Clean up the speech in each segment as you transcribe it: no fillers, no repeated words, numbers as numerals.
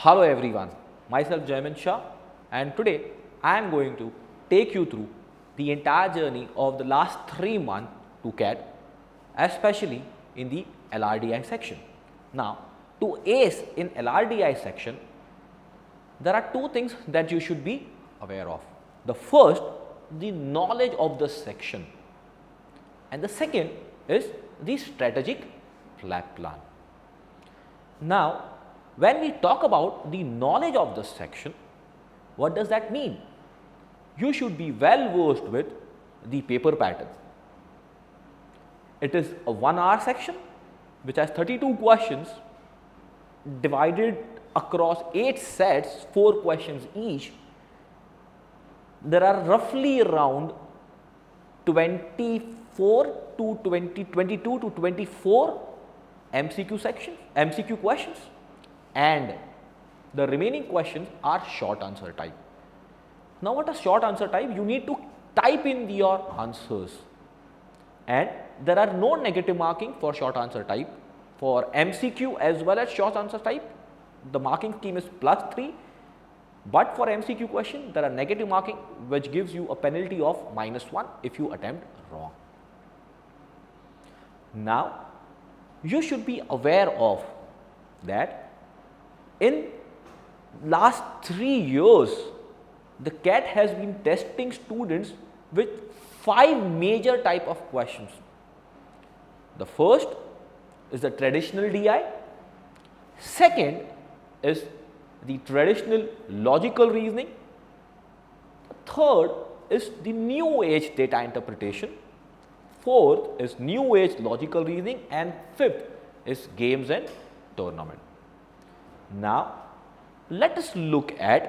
Hello everyone, myself Jayman Shah, and today I am going to take you through the entire journey of the last 3 months to CAT, especially in the LRDI section. Now, to ace in LRDI section, there are two things that you should be aware of. The first, the knowledge of the section, and the second is the strategic plan. Now, when we talk about the knowledge of the section, what does that mean? You should be well versed with the paper pattern. It is a 1 hour section which has 32 questions divided across 8 sets, 4 questions each. There are roughly around 22 to 24 MCQ questions, and the remaining questions are short answer type. Now, what is short answer type? You need to type in your answers, and there are no negative marking for short answer type. For MCQ as well as short answer type, the marking scheme is +3, but for MCQ question there are negative marking which gives you a penalty of -1 if you attempt wrong. Now, you should be aware of that in last 3 years the CAT has been testing students with 5 major type of questions. The first is the traditional DI, second is the traditional logical reasoning, third is the new age data interpretation, fourth is new age logical reasoning, and fifth is games and tournament. Now, let us look at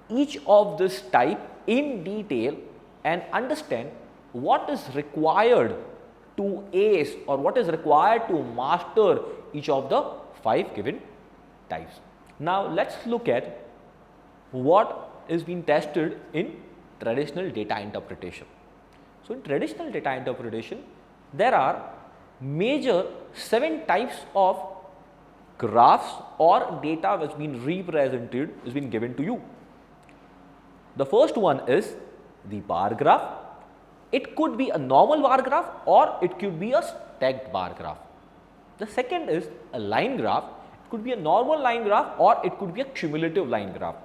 each of this type in detail and understand what is required to ace or what is required to master each of the 5 given types. Now, let us look at what is being tested in traditional data interpretation. So, in traditional data interpretation, there are major 7 types of graphs or data which has been represented, has been given to you. The first one is the bar graph. It could be a normal bar graph or it could be a stacked bar graph. The second is a line graph. It could be a normal line graph or it could be a cumulative line graph.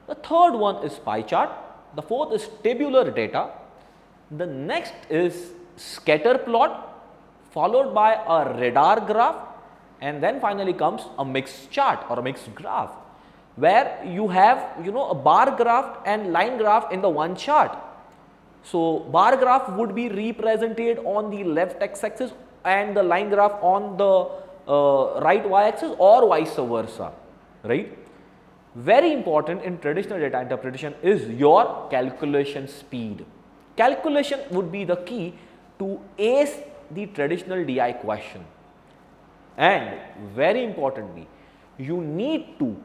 The third one is pie chart. The fourth is tabular data. The next is scatter plot followed by a radar graph, and then finally comes a mixed chart or a mixed graph where you have a bar graph and line graph in the one chart. So, bar graph would be represented on the left x-axis and the line graph on the right y-axis or vice versa, right. Very important in traditional data interpretation is your calculation speed. Calculation would be the key to ace the traditional DI question, and very importantly, you need to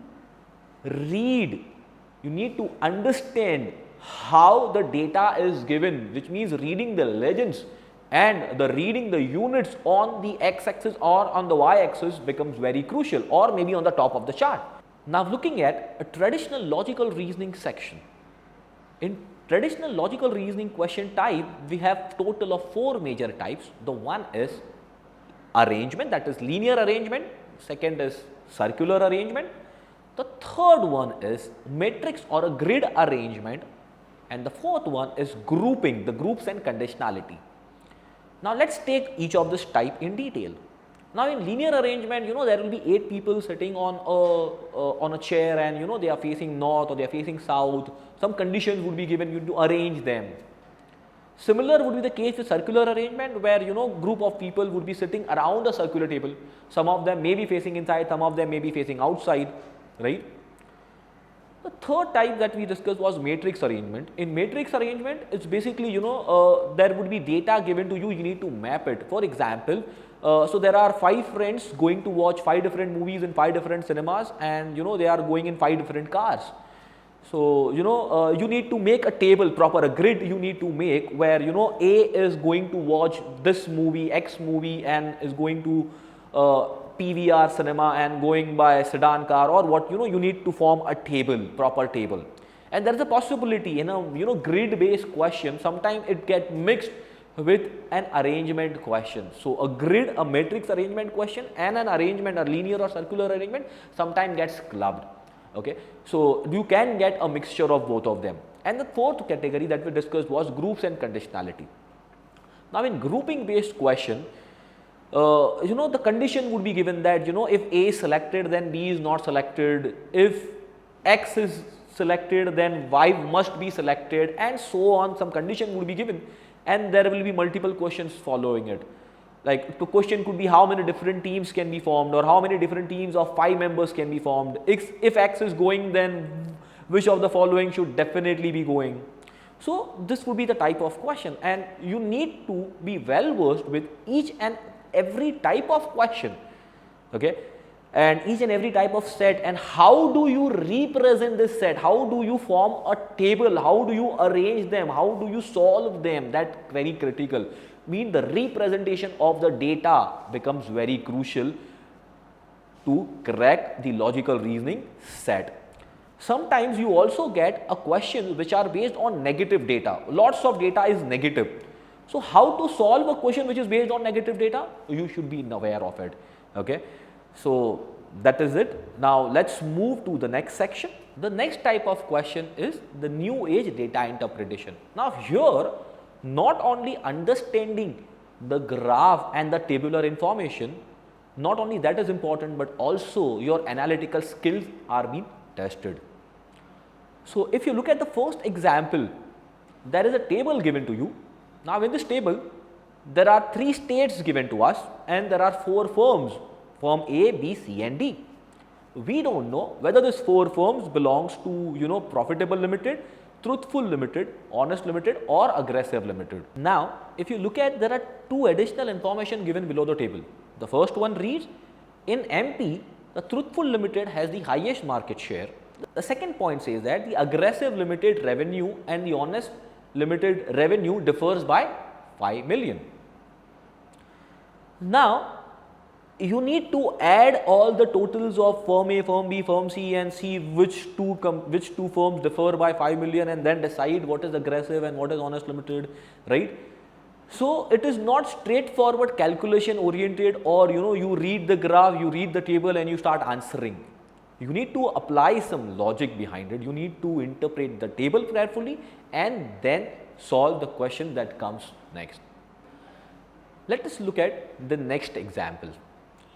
read, you need to understand how the data is given, which means reading the legends and reading the units on the x-axis or on the y-axis becomes very crucial, or maybe on the top of the chart. Now, looking at a traditional logical reasoning section. In traditional logical reasoning question type, we have total of 4 major types. The one is arrangement, that is linear arrangement, second is circular arrangement, the third one is matrix or a grid arrangement, and the fourth one is grouping, the groups and conditionality. Now, let us take each of this type in detail. Now, in linear arrangement, there will be 8 people sitting on a chair, and they are facing north or they are facing south. Some conditions would be given you to arrange them. Similar would be the case with circular arrangement, where group of people would be sitting around a circular table. Some of them may be facing inside, some of them may be facing outside, right. The third type that we discussed was matrix arrangement. In matrix arrangement, it's basically there would be data given to you, you need to map it. For example, so there are 5 friends going to watch 5 different movies in 5 different cinemas, and they are going in 5 different cars. So, you need to make a table, proper a grid you need to make, where A is going to watch this movie, X movie, and is going to PVR cinema and going by sedan car or what, you need to form a table, proper table. And there is a possibility in a, grid based question, sometimes it get mixed with an arrangement question. So a grid, a matrix arrangement question and an arrangement, a linear or circular arrangement sometimes gets clubbed. Okay. So you can get a mixture of both of them. And the fourth category that we discussed was groups and conditionality. Now in grouping based question, the condition would be given that, if A is selected, then B is not selected. If X is selected, then Y must be selected, and so on. Some condition would be given, and there will be multiple questions following it. Like the question could be how many different teams can be formed, or how many different teams of 5 members can be formed. If X is going, then which of the following should definitely be going. So this would be the type of question, and you need to be well versed with each and every type of question, okay, and each and every type of set, and how do you represent this set, how do you form a table, how do you arrange them, how do you solve them. That's very critical. Mean the representation of the data becomes very crucial to crack the logical reasoning set. Sometimes you also get a question which are based on negative data. Lots of data is negative. So how to solve a question which is based on negative data? You should be aware of it. Okay. So that is it. Now let's move to the next section. The next type of question is the new age data interpretation. Now here, not only understanding the graph and the tabular information, not only that is important, but also your analytical skills are being tested. So if you look at the first example, there is a table given to you. Now in this table, there are 3 states given to us and there are 4 firms, firm A, B, C and D. We don't know whether these 4 firms belongs to, Profitable Limited, Truthful Limited, Honest Limited or Aggressive Limited. Now, if you look at, there are 2 additional information given below the table. The first one reads, in MP, the Truthful Limited has the highest market share. The second point says that the Aggressive Limited revenue and the Honest Limited revenue differs by 5 million. Now, you need to add all the totals of firm A, firm B, firm C and see which two firms differ by 5 million and then decide what is Aggressive and what is Honest Limited, right? So it is not straightforward calculation oriented, or you read the graph, you read the table and you start answering. You need to apply some logic behind it. You need to interpret the table carefully and then solve the question that comes next. Let us look at the next example.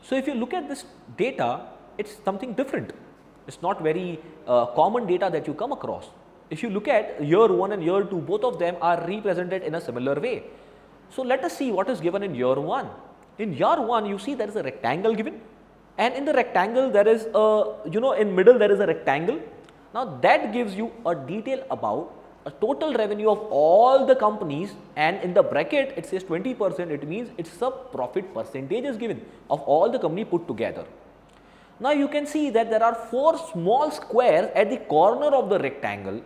So if you look at this data, it's something different. It's not very common data that you come across. If you look at year 1 and year 2, both of them are represented in a similar way. So let us see what is given in year 1. In year 1, you see there is a rectangle given, and in the rectangle there is a, in middle there is a rectangle. Now that gives you a detail about a total revenue of all the companies, and in the bracket it says 20%, it means it's a profit percentage is given of all the company put together. Now you can see that there are 4 small squares at the corner of the rectangle.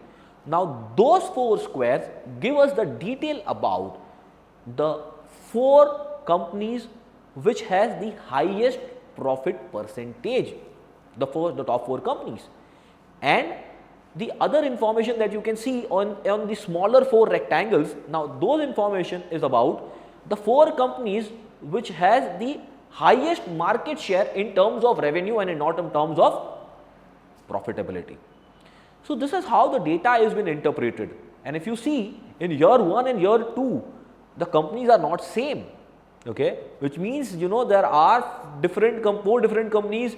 Now those 4 squares give us the detail about the 4 companies which has the highest profit percentage, the top 4 companies, and the other information that you can see on the smaller 4 rectangles. Now those information is about the 4 companies which has the highest market share in terms of revenue and not in terms of profitability. So this is how the data has been interpreted, and if you see in year 1 and year 2, the companies are not same, okay, which means there are 4 different companies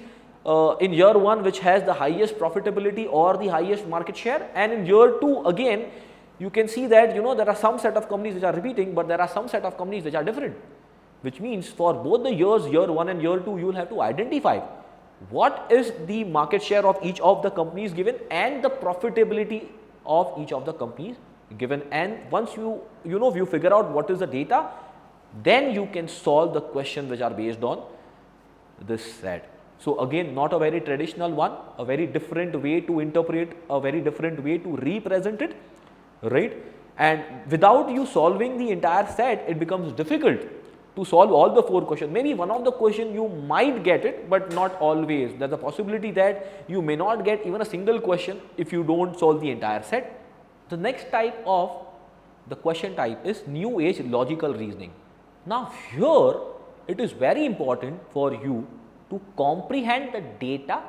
in year 1 which has the highest profitability or the highest market share, and in year 2 again you can see that there are some set of companies which are repeating, but there are some set of companies which are different, which means for both the years, year 1 and year 2, you will have to identify what is the market share of each of the companies given and the profitability of each of the companies given. And once you figure out what is the data, then you can solve the questions which are based on this set. So again, not a very traditional one, a very different way to interpret, a very different way to represent it, right? And without you solving the entire set, it becomes difficult to solve all the 4 questions. Maybe one of the question you might get it, but not always. There's a possibility that you may not get even a single question if you don't solve the entire set. The next type of the question type is new age logical reasoning. Now here it is very important for you to comprehend the data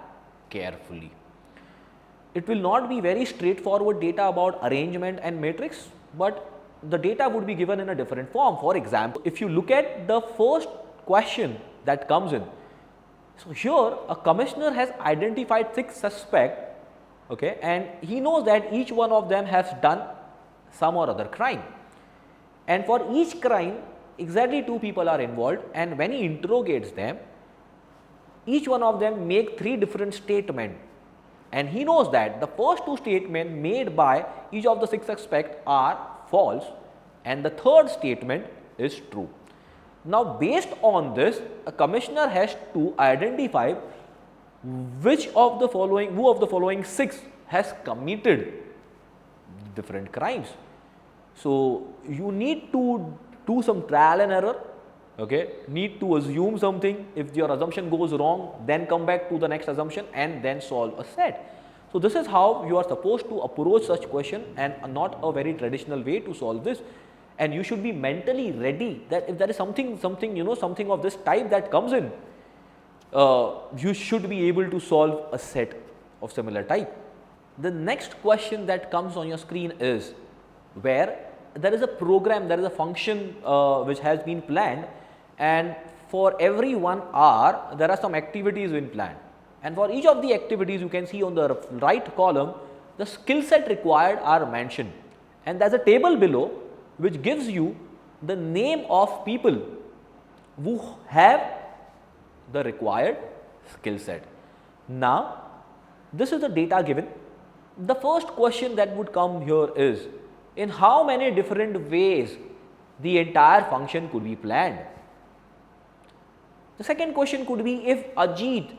carefully. It will not be very straightforward data about arrangement and matrix, but the data would be given in a different form. For example, if you look at the first question that comes in, so here a commissioner has identified 6 suspects, okay, and he knows that each one of them has done some or other crime, and for each crime exactly 2 people are involved, and when he interrogates them, each one of them make 3 different statements, and he knows that the first 2 statements made by each of the 6 suspects are false and the third statement is true. Now based on this, a commissioner has to identify which of the following 6 has committed different crimes. So you need to do some trial and error, okay, need to assume something. If your assumption goes wrong, then come back to the next assumption and then solve a set. So this is how you are supposed to approach such question, and not a very traditional way to solve this. And you should be mentally ready that if there is something of this type that comes in, you should be able to solve a set of similar type. The next question that comes on your screen is where there is a program, there is a function which has been planned, and for every 1 hour there are some activities being planned, and for each of the activities you can see on the right column the skill set required are mentioned, and there is a table below which gives you the name of people who have the required skill set. Now this is the data given. The first question that would come here is, in how many different ways the entire function could be planned? The second question could be, if Ajit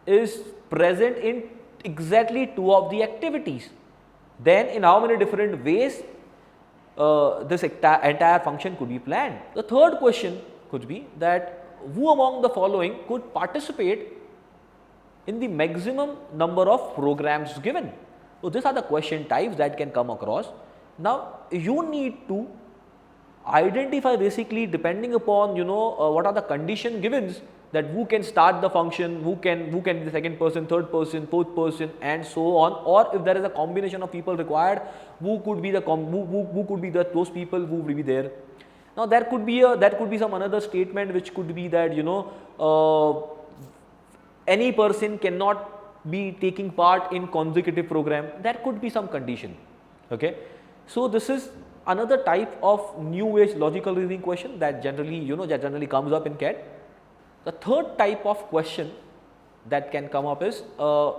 is present in exactly 2 of the activities, then in how many different ways this entire function could be planned? The third question could be that who among the following could participate in the maximum number of programs given? So these are the question types that can come across. Now you need to identify, basically depending upon what are the condition givens, that who can start the function, who can be the second person, third person, fourth person, and so on, or if there is a combination of people required, who could be those people who will be there. Now there could be some another statement which could be that any person cannot be taking part in consecutive program. That could be some condition, okay. So this is another type of new age logical reasoning question that generally comes up in CAT. The third type of question that can come up is,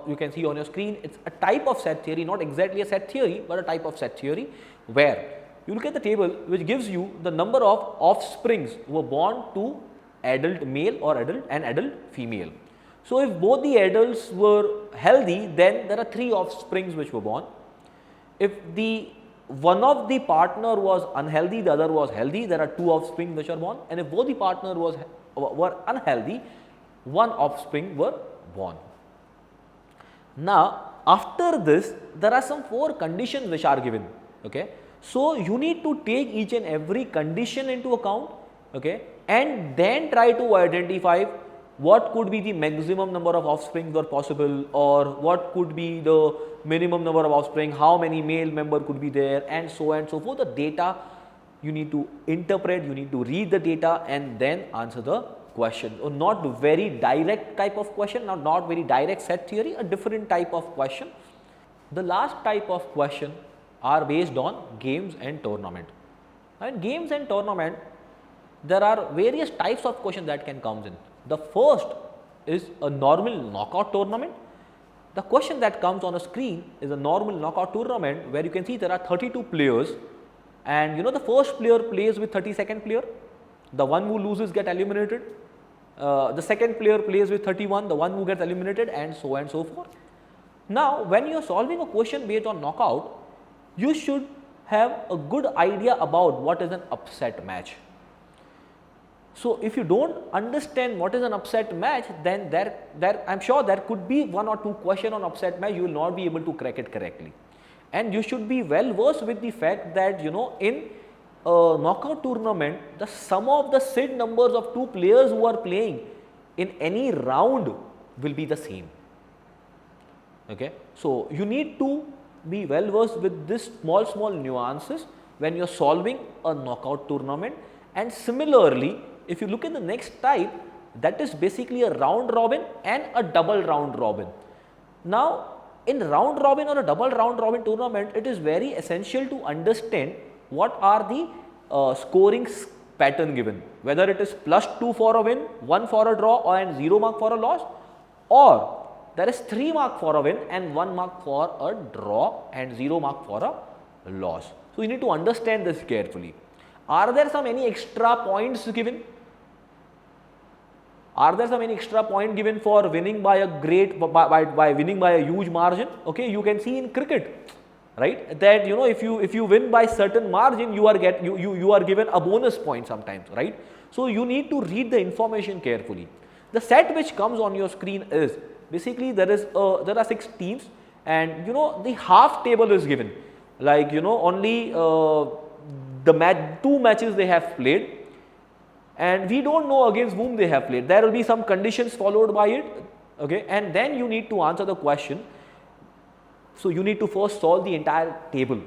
you can see on your screen, it's a type of set theory, not exactly a set theory, but a type of set theory, where you look at the table which gives you the number of offsprings who were born to adult male or adult female. So if both the adults were healthy, then there are 3 offsprings which were born. If one of the partner was unhealthy, the other was healthy, there are 2 offspring which are born, and if both the partner were unhealthy, 1 offspring were born. Now after this there are some 4 conditions which are given, okay. So you need to take each and every condition into account, okay, and then try to identify what could be the maximum number of offspring were possible, or what could be the minimum number of offspring, how many male member could be there, and so on and so forth. The data you need to interpret, you need to read the data and then answer the question. Or not very direct type of question, not very direct set theory, a different type of question. The last type of question are based on games and tournament. And games and tournament, there are various types of questions that can come in. The first is a normal knockout tournament. The question that comes on a screen is a normal knockout tournament where you can see there are 32 players, and the first player plays with 32nd player, the one who loses get eliminated, the second player plays with 31, the one who gets eliminated, and so on and so forth. Now when you are solving a question based on knockout, you should have a good idea about what is an upset match. So if you don't understand what is an upset match, then I'm sure there could be one or two questions on upset match, you will not be able to crack it correctly. And you should be well versed with the fact that in a knockout tournament, the sum of the SID numbers of two players who are playing in any round will be the same. Okay, so you need to be well versed with this small nuances when you are solving a knockout tournament. And similarly, if you look at the next type, that is basically a round robin and a double round robin. Now, in round robin or a double round robin tournament, it is very essential to understand what are the scoring pattern given, whether it is +2 for a win, 1 for a draw, or and 0 mark for a loss, or there is 3 mark for a win and 1 mark for a draw and 0 mark for a loss. So you need to understand this carefully. Are there some any extra points given? Are there some any extra point given for winning by a by winning by a huge margin? Okay, you can see in cricket, right, that if you win by certain margin, you are given a bonus point sometimes, right? So you need to read the information carefully. The set which comes on your screen is basically there are 6 teams, and the half table is given, like only the 2 matches they have played, and we don't know against whom they have played. There will be some conditions followed by it, okay, and then you need to answer the question. So you need to first solve the entire table,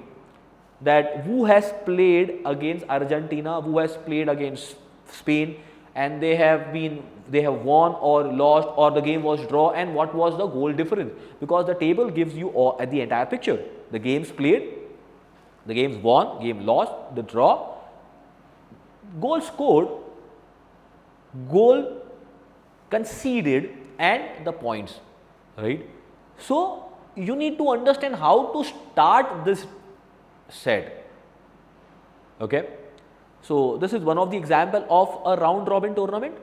that who has played against Argentina, who has played against Spain, and they have won or lost, or the game was draw, and what was the goal difference, because the table gives you the entire picture: the games played, the games won, game lost, the draw, goal scored, goal conceded, and the points, right? So you need to understand how to start this set. Okay, so this is one of the example of a round robin tournament.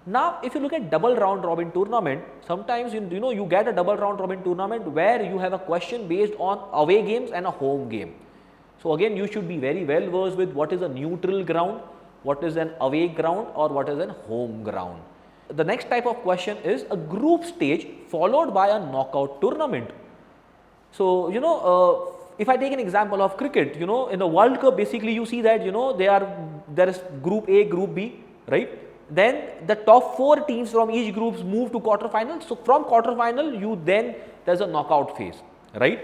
Now if you look at double round robin tournament, sometimes you get a double round robin tournament where you have a question based on away games and a home game. So again, you should be very well versed with what is a neutral ground, what is an away ground, or what is a home ground. The next type of question is a group stage followed by a knockout tournament. So if I take an example of cricket, in the World Cup, basically you see that there is Group A, Group B, right? Then the top 4 teams from each groups move to quarterfinal. So from quarterfinal, there's a knockout phase, right?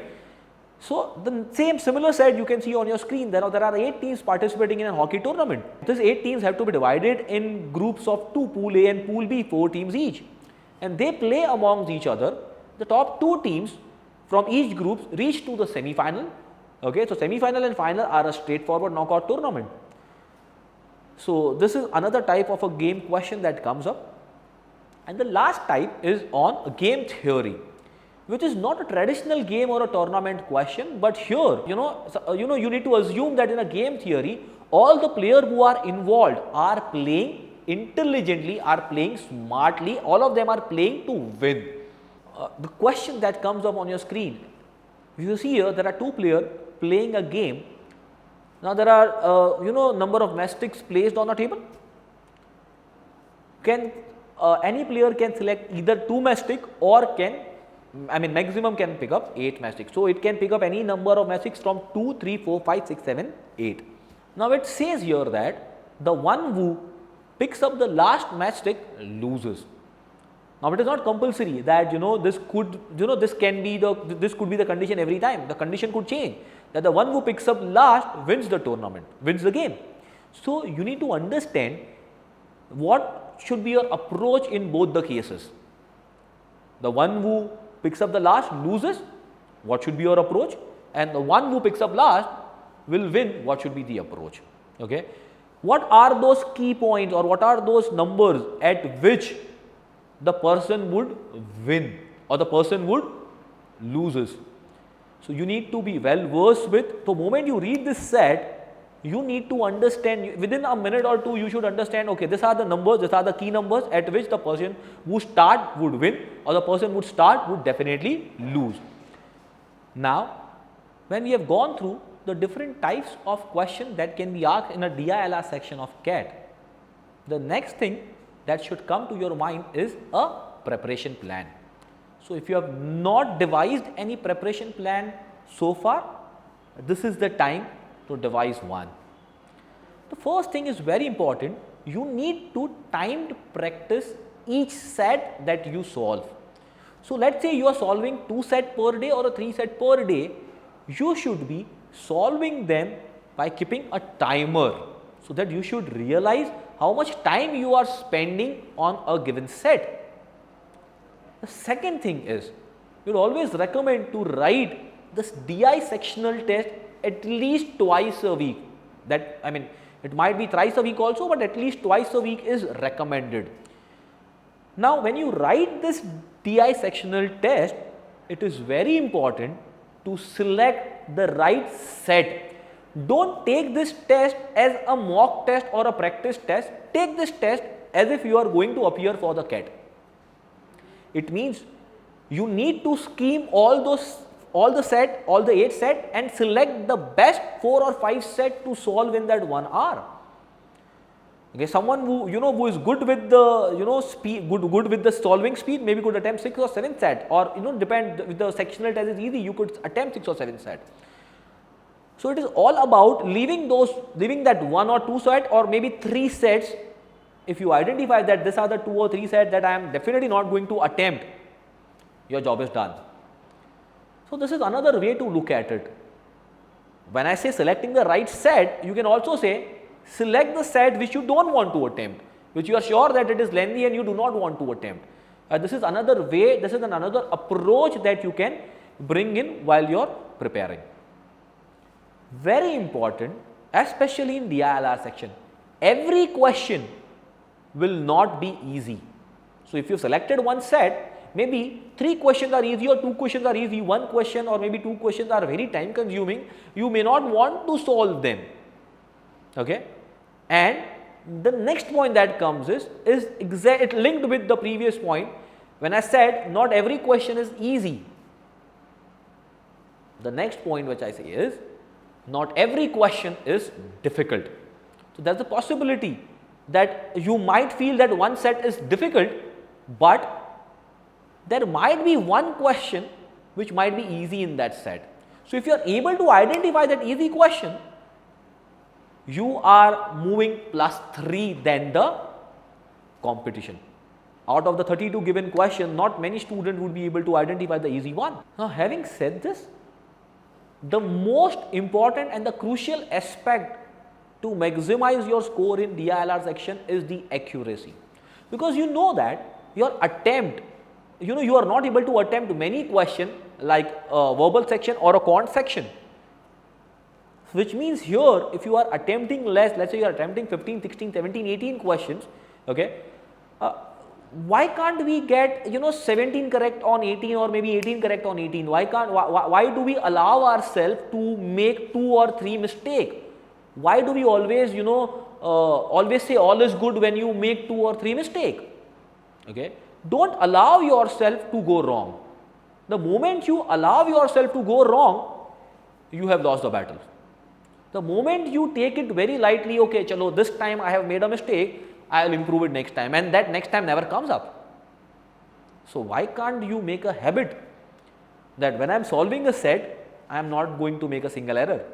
So the similar set you can see on your screen. There are 8 teams participating in a hockey tournament. These 8 teams have to be divided in groups of 2, Pool A and Pool B, 4 teams each, and they play amongst each other. The top 2 teams from each group reach to the semi-final. Okay, so semi-final and final are a straightforward knockout tournament. So this is another type of a game question that comes up. And the last type is on game theory, which is not a traditional game or a tournament question, but here you need to assume that in a game theory, all the players who are involved are playing intelligently, are playing smartly, all of them are playing to win. The question that comes up on your screen, you see here there are 2 players playing a game. Now there are number of matchsticks placed on the table. Any player can select either 2 matchsticks, or maximum can pick up 8 matchsticks. So it can pick up any number of matchsticks from 2, 3, 4, 5, 6, 7, 8. Now it says here that the one who picks up the last matchstick loses. Now it is not compulsory that this could be the condition every time. The condition could change, that the one who picks up last wins the tournament, wins the game. So you need to understand what should be your approach in both the cases. The one who picks up the last loses, what should be your approach, and the one who picks up last will win, what should be the approach. Okay, what are those key points, or what are those numbers at which the person would win or the person would loses? So you need to be well versed with. The moment you read this set, you need to understand, within a minute or 2 you should understand, okay, these are the numbers, these are the key numbers at which the person who start would win, or the person who start would definitely lose. Now when we have gone through the different types of questions that can be asked in a DILR section of CAT, The next thing that should come to your mind is a preparation plan. So, if you have not devised any preparation plan so far, this is the time to devise one. The first thing is very important. You need to timed practice each set that you solve. So, let us say you are solving 2 sets per day or a 3 sets per day, you should be solving them by keeping a timer, so that you should realize how much time you are spending on a given set. The second thing is, we will always recommend to write this DI sectional test at least twice a week. That, I mean, it might be thrice a week also, but at least twice a week is recommended. Now, when you write this DI sectional test, it is very important to select the right set. Don't take this test as a mock test or a practice test. Take this test as if you are going to appear for the CAT. It means you need to scheme all the 8 set and select the best 4 or 5 set to solve in that 1 hour. Okay, someone who is good with the speed, good with the solving speed, maybe could attempt 6 or 7 set, or depend, with the sectional test is easy, you could attempt 6 or 7 set. So it is all about leaving that 1 or 2 set or maybe 3 sets. If you identify that these are the 2 or 3 sets that I am definitely not going to attempt, your job is done. So this is another way to look at it. When I say selecting the right set, you can also say select the set which you don't want to attempt, which you are sure that it is lengthy and you do not want to attempt. This is another way, this is another approach that you can bring in while you are preparing. Very important, especially in DILR section, every question will not be easy. So if you selected one set, maybe 3 questions are easy or 2 questions are easy, 1 question or maybe 2 questions are very time consuming, you may not want to solve them. Okay? And the next point that comes is it linked with the previous point when I said not every question is easy. The next point which I say is not every question is difficult. So there is a possibility that you might feel that one set is difficult, but there might be one question which might be easy in that set. So if you are able to identify that easy question, you are moving +3 than the competition. Out of the 32 given question, not many students would be able to identify the easy one. Now having said this, the most important and the crucial aspect to maximize your score in DILR section is the accuracy, because you know that your attempt, you are not able to attempt many questions like a verbal section or a quant section, which means here if you are attempting less, let's say you are attempting 15, 16, 17, 18 questions, okay, why can't we get 17 correct on 18 or maybe 18 correct on 18? Why do we allow ourselves to make 2 or 3 mistakes? Why do we always always say all is good when you make 2 or 3 mistakes? Okay, don't allow yourself to go wrong. The moment you allow yourself to go wrong, you have lost the battle. The moment you take it very lightly, okay, chalo, this time I have made a mistake, I will improve it next time, and that next time never comes up. So why can't you make a habit that when I am solving a set, I am not going to make a single error.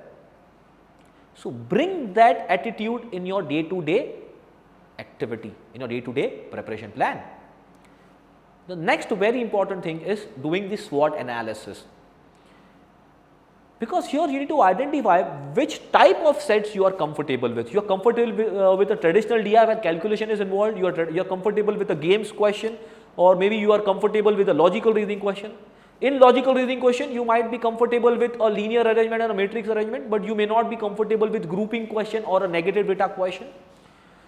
So bring that attitude in your day-to-day activity, in your day-to-day preparation plan. The next very important thing is doing the SWOT analysis, because here you need to identify which type of sets you are comfortable with. You are comfortable with a traditional DI where calculation is involved, you are comfortable with a games question, or maybe you are comfortable with a logical reasoning question. In logical reasoning question, you might be comfortable with a linear arrangement and a matrix arrangement, but you may not be comfortable with grouping question or a negative beta question.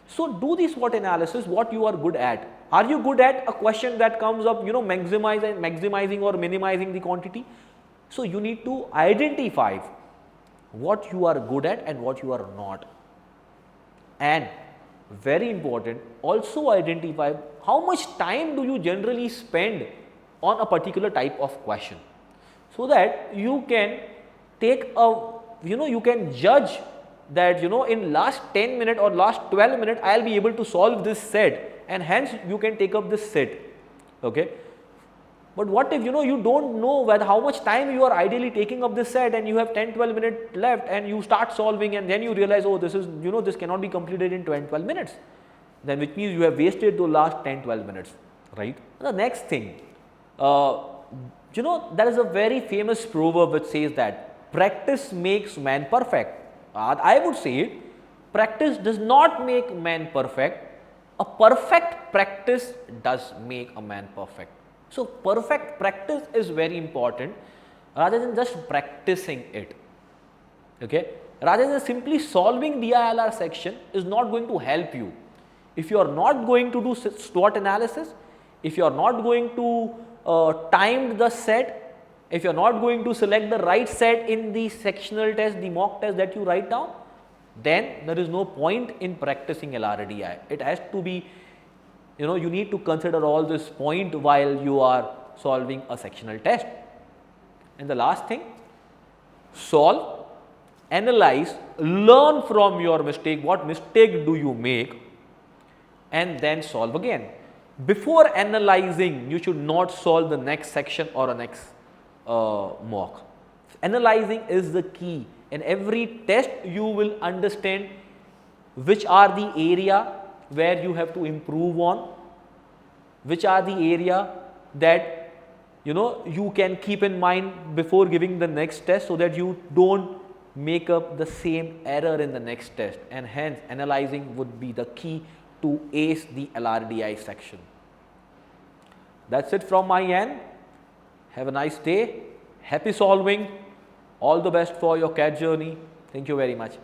So do the SWOT analysis, what you are good at. Are you good at a question that comes up, maximizing or minimizing the quantity? So you need to identify what you are good at and what you are not. And very important, also identify how much time do you generally spend on a particular type of question, so that you can take a, you can judge that in last 10 minutes or last 12 minutes I'll be able to solve this set, and hence you can take up this set. Okay. But what if you don't know whether how much time you are ideally taking up this set, and you have 10-12 minutes left, and you start solving, and then you realize, oh, this is this cannot be completed in 10-12 minutes, then which means you have wasted the last 10-12 minutes, right? The next thing, there is a very famous proverb which says that practice makes man perfect. I would say practice does not make man perfect. A perfect practice does make a man perfect. So, perfect practice is very important rather than just practicing it. Okay? Rather than simply solving DILR section is not going to help you. If you are not going to do SWOT analysis, if you are not going to time the set, if you are not going to select the right set in the sectional test, the mock test that you write down, then there is no point in practicing LRDI. It has to be, you need to consider all this point while you are solving a sectional test. And the last thing, solve, analyze, learn from your mistake, what mistake do you make, and then solve again. Before analyzing, you should not solve the next section or a next mock. Analyzing is the key. In every test, you will understand which are the area where you have to improve on, which are the area that you can keep in mind before giving the next test, so that you don't make up the same error in the next test, and hence analyzing would be the key to ace the LRDI section. That's it from my end. Have a nice day. Happy solving. All the best for your CAT journey. Thank you very much.